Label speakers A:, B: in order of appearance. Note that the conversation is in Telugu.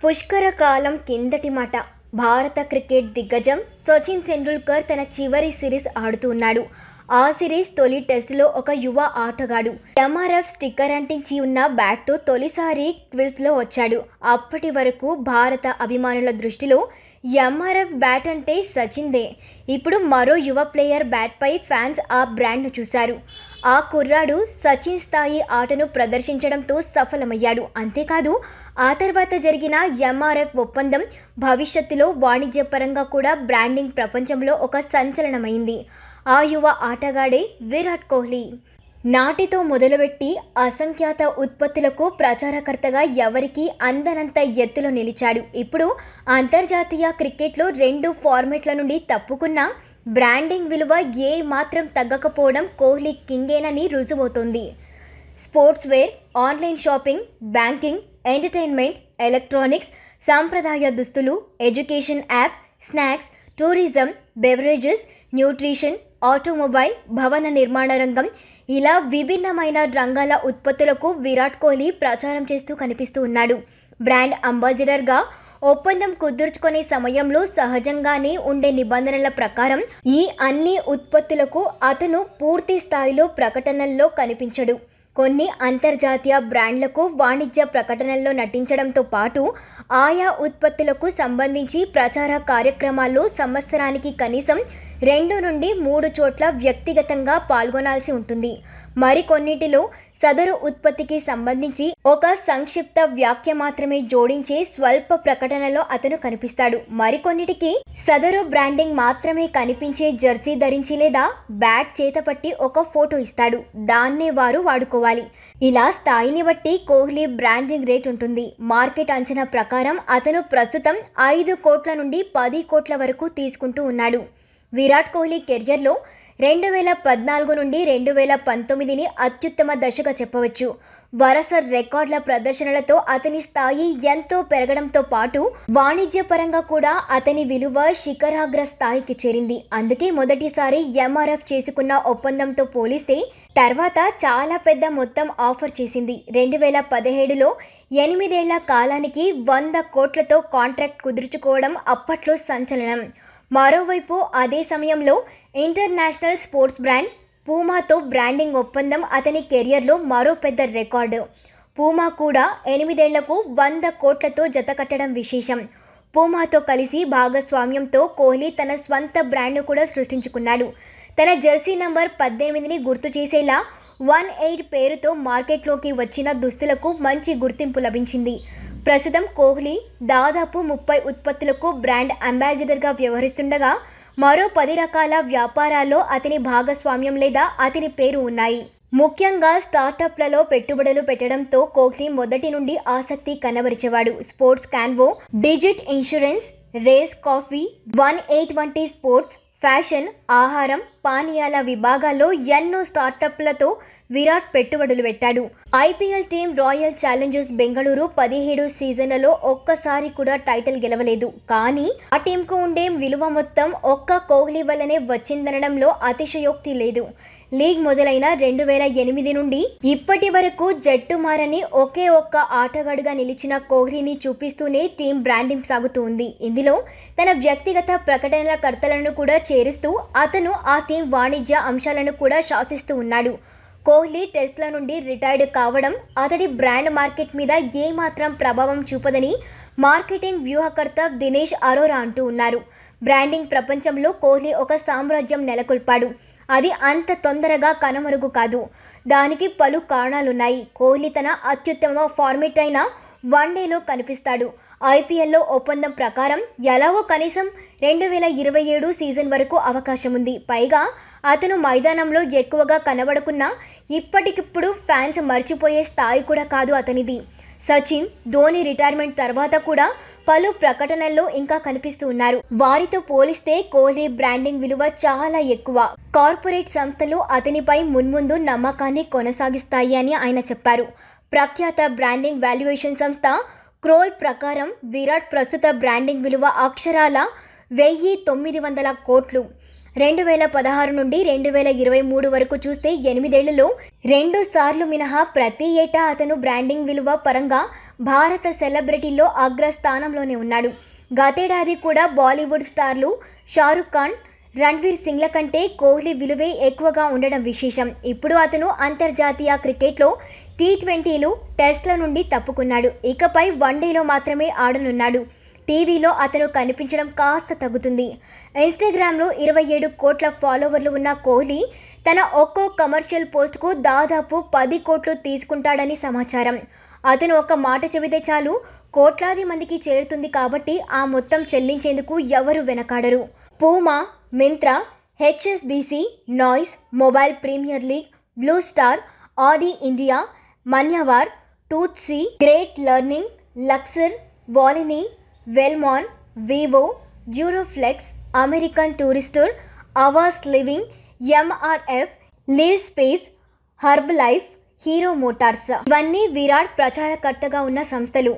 A: పుష్కర కాలం కిందటి మాట. భారత క్రికెట్ దిగ్గజం సచిన్ టెండూల్కర్ తన చివరి సిరీస్ ఆడుతున్నాడు. ఆ సిరీస్ తొలి టెస్టులో ఒక యువ ఆటగాడు ఎంఆర్ఎఫ్ స్టిక్కర్ అంటించి ఉన్న బ్యాట్తో తొలిసారి క్విజ్లో వచ్చాడు. అప్పటి వరకు భారత అభిమానుల దృష్టిలో ఎంఆర్ఎఫ్ బ్యాట్ అంటే సచిన్దే. ఇప్పుడు మరో యువ ప్లేయర్ బ్యాట్పై ఫ్యాన్స్ ఆ బ్రాండ్ను చూశారు. ఆ కుర్రాడు సచిన్ స్థాయి ఆటను ప్రదర్శించడంతో సఫలమయ్యాడు. అంతేకాదు ఆ తర్వాత జరిగిన ఎంఆర్ఎఫ్ ఒప్పందం భవిష్యత్తులో వాణిజ్యపరంగా కూడా బ్రాండింగ్ ప్రపంచంలో ఒక సంచలనమైంది. ఆ యువ ఆటగాడే విరాట్ కోహ్లీ. నాటితో మొదలుపెట్టి అసంఖ్యాత ఉత్పత్తులకు ప్రచారకర్తగా ఎవరికీ అందనంత ఎత్తులో నిలిచాడు. ఇప్పుడు అంతర్జాతీయ క్రికెట్లో 2 ఫార్మాట్ల నుండి తప్పుకున్న బ్రాండింగ్ విలువ ఏ మాత్రం తగ్గకపోవడం కోహ్లీ కింగేనని రుజువవుతోంది. Sportswear, online shopping, banking, entertainment, electronics, సాంప్రదాయ దుస్తులు, education app, snacks, tourism, beverages, nutrition, automobile, భవన నిర్మాణ రంగం ఇలా విభిన్నమైన రంగాల ఉత్పత్తులకు విరాట్ కోహ్లీ ప్రచారం చేస్తూ కనిపిస్తూ ఉన్నాడు. బ్రాండ్ అంబాసిడర్గా ఒప్పందం కుదుర్చుకునే సమయంలో సహజంగానే ఉండే నిబంధనల ప్రకారం ఈ అన్ని ఉత్పత్తులకు అతను పూర్తి స్థాయిలో ప్రకటనల్లో కనిపించడు. కొన్ని అంతర్జాతీయ బ్రాండ్లకు వాణిజ్య ప్రకటనల్లో నటించడంతో పాటు ఆయా ఉత్పత్తులకు సంబంధించి ప్రచార కార్యక్రమాల్లో సంవత్సరానికి కనీసం 2 నుండి 3 చోట్ల వ్యక్తిగతంగా పాల్గొనాల్సి ఉంటుంది. మరికొన్నిటిలో సదరు ఉత్పత్తికి సంబంధించి ఒక సంక్షిప్త వ్యాఖ్య మాత్రమే జోడించే స్వల్ప ప్రకటనలో అతను కనిపిస్తాడు. మరికొన్నిటికి సదరు బ్రాండింగ్ మాత్రమే కనిపించే జెర్సీ ధరించి లేదా బ్యాట్ చేతపట్టి ఒక ఫోటో ఇస్తాడు. దాన్నే వారు వాడుకోవాలి. ఇలా స్థాయిని బట్టి కోహ్లీ బ్రాండింగ్ రేట్ ఉంటుంది. మార్కెట్ అంచనా ప్రకారం అతను ప్రస్తుతం 5 కోట్ల నుండి 10 కోట్ల వరకు తీసుకుంటూ ఉన్నాడు. విరాట్ కోహ్లీ కెరియర్లో 2014 నుండి 2019ని అత్యుత్తమ దశగా చెప్పవచ్చు. వరుస రికార్డుల ప్రదర్శనలతో అతని స్థాయి ఎంతో పెరగడంతో పాటు వాణిజ్యపరంగా కూడా అతని విలువ శిఖరాగ్ర స్థాయికి చేరింది. అందుకే మొదటిసారి ఎంఆర్ఎఫ్ చేసుకున్న ఒప్పందంతో పోలిస్తే తర్వాత చాలా పెద్ద మొత్తం ఆఫర్ చేసింది. 2017లో 8 ఏళ్ల కాలానికి 100 కోట్లతో కాంట్రాక్ట్ కుదుర్చుకోవడం అప్పట్లో సంచలనం. మరోవైపు అదే సమయంలో ఇంటర్నేషనల్ స్పోర్ట్స్ బ్రాండ్ పూమాతో బ్రాండింగ్ ఒప్పందం అతని కెరియర్లో మరో పెద్ద రికార్డు. పూమా కూడా 8 ఏళ్లకు 100 కోట్లతో జతకట్టడం విశేషం. పూమాతో కలిసి భాగస్వామ్యంతో కోహ్లీ తన స్వంత బ్రాండ్ను కూడా సృష్టించుకున్నాడు. తన జెర్సీ నంబర్ 18ని గుర్తు చేసేలా 18 పేరుతో మార్కెట్లోకి వచ్చిన దుస్తులకు మంచి గుర్తింపు లభించింది. ప్రస్తుతం కోహ్లీ దాదాపు 30 ఉత్పత్తులకు బ్రాండ్ అంబాసిడర్గా వ్యవహరిస్తుండగా మరో 10 రకాల వ్యాపారాల్లో అతని భాగస్వామ్యం లేదా అతని పేరు ఉన్నాయి. ముఖ్యంగా స్టార్టప్లలో పెట్టుబడులు పెట్టడంతో కోహ్లీ మొదటి నుండి ఆసక్తి కనబరిచేవాడు. Sports Convo, Digit Insurance, Rage Coffee, 18 వంటి స్పోర్ట్స్, ఫ్యాషన్, ఆహారం, పానీయాల విభాగాల్లో ఎన్నో స్టార్టప్లతో విరాట్ పెట్టుబడులు పెట్టాడు. IPL team royal Challengers Bengaluru 17 సీజన్లలో ఒక్కసారి కూడా టైటిల్ గెలవలేదు. కానీ ఆ టీంకు ఉండే విలువ మొత్తం ఒక్క కోహ్లీ వల్లనే వచ్చిందనడంలో అతిశయోక్తి లేదు. లీగ్ మొదలైన 2008 నుండి ఇప్పటి వరకు జట్టు మారని ఒకే ఒక్క ఆటగాడుగా నిలిచిన కోహ్లీని చూపిస్తూనే టీం బ్రాండింగ్ సాగుతూ ఉంది. ఇందులో తన వ్యక్తిగత ప్రకటనల కర్తలను కూడా చేరుస్తూ అతను ఆ టీం వాణిజ్య అంశాలను కూడా శాసిస్తూ ఉన్నాడు. కోహ్లీ టెస్ట్ల నుండి రిటైర్డ్ కావడం అతడి బ్రాండ్ మార్కెట్ మీద ఏమాత్రం ప్రభావం చూపదని మార్కెటింగ్ వ్యూహకర్త దినేష్ అరోరా అంటూ ఉన్నారు. బ్రాండింగ్ ప్రపంచంలో కోహ్లీ ఒక సామ్రాజ్యం నెలకొల్పాడు. అది అంత తొందరగా కనుమరుగు కాదు. దానికి పలు కారణాలున్నాయి. కోహ్లీ తన అత్యుత్తమ ఫార్మేట్ అయిన వన్డేలో కనిపిస్తాడు. ఐపీఎల్లో ఒప్పందం ప్రకారం ఎలాగో కనీసం 2027 సీజన్ వరకు అవకాశం ఉంది. పైగా అతను మైదానంలో ఎక్కువగా కనబడకున్నా ఇప్పటికిప్పుడు ఫ్యాన్స్ మర్చిపోయే స్థాయి కూడా కాదు అతనిది. సచిన్, ధోని రిటైర్మెంట్ తర్వాత కూడా పలు ప్రకటనల్లో ఇంకా కనిపిస్తూ ఉన్నారు. వారితో పోలిస్తే కోహ్లీ బ్రాండింగ్ విలువ చాలా ఎక్కువ. కార్పొరేట్ సంస్థలు అతనిపై మున్ముందు నమ్మకాన్ని కొనసాగిస్తాయి అని ఆయన చెప్పారు. ప్రఖ్యాత బ్రాండింగ్ వాల్యుయేషన్ సంస్థ క్రోల్ ప్రకారం విరాట్ ప్రస్తుత బ్రాండింగ్ విలువ అక్షరాల 1900 కోట్లు. 2016 నుండి 2023 వరకు చూస్తే 8 ఏళ్లలో 2 సార్లు మినహా ప్రతి ఏటా అతను బ్రాండింగ్ విలువ పరంగా భారత సెలబ్రిటీల్లో అగ్రస్థానంలోనే ఉన్నాడు. గతేడాది కూడా బాలీవుడ్ స్టార్లు షారుఖ్ ఖాన్, రణ్వీర్ సింగ్ల కంటే కోహ్లీ విలువే ఎక్కువగా ఉండడం విశేషం. ఇప్పుడు అతను అంతర్జాతీయ క్రికెట్లో టీ20లు, టెస్ట్ల నుండి తప్పుకున్నాడు. ఇకపై వన్డేలో మాత్రమే ఆడనున్నాడు. టీవీలో అతను కనిపించడం కాస్త తగ్గుతుంది. ఇన్స్టాగ్రామ్లో 27 కోట్ల ఫాలోవర్లు ఉన్న కోహ్లీ తన ఒక్కో కమర్షియల్ పోస్ట్కు దాదాపు 10 కోట్లు తీసుకుంటాడని సమాచారం. అతను ఒక మాట చెబితే చాలు కోట్లాది మందికి చేరుతుంది కాబట్టి ఆ మొత్తం చెల్లించేందుకు ఎవరు వెనకాడరు. Puma, Myntra, HSBC, Noise, Mobile Premier League, Blue Star, Audi India, Manyavar, Toothsi, Great Learning, Luxor, వాలిని, Wellman, Vivo, Duroflex, American Tourister, Awas living, MRF, Livspace, Herbalife, Hero Motors ఇవన్నీ విరాట్ ప్రచారకర్తగా ఉన్న సంస్థలు.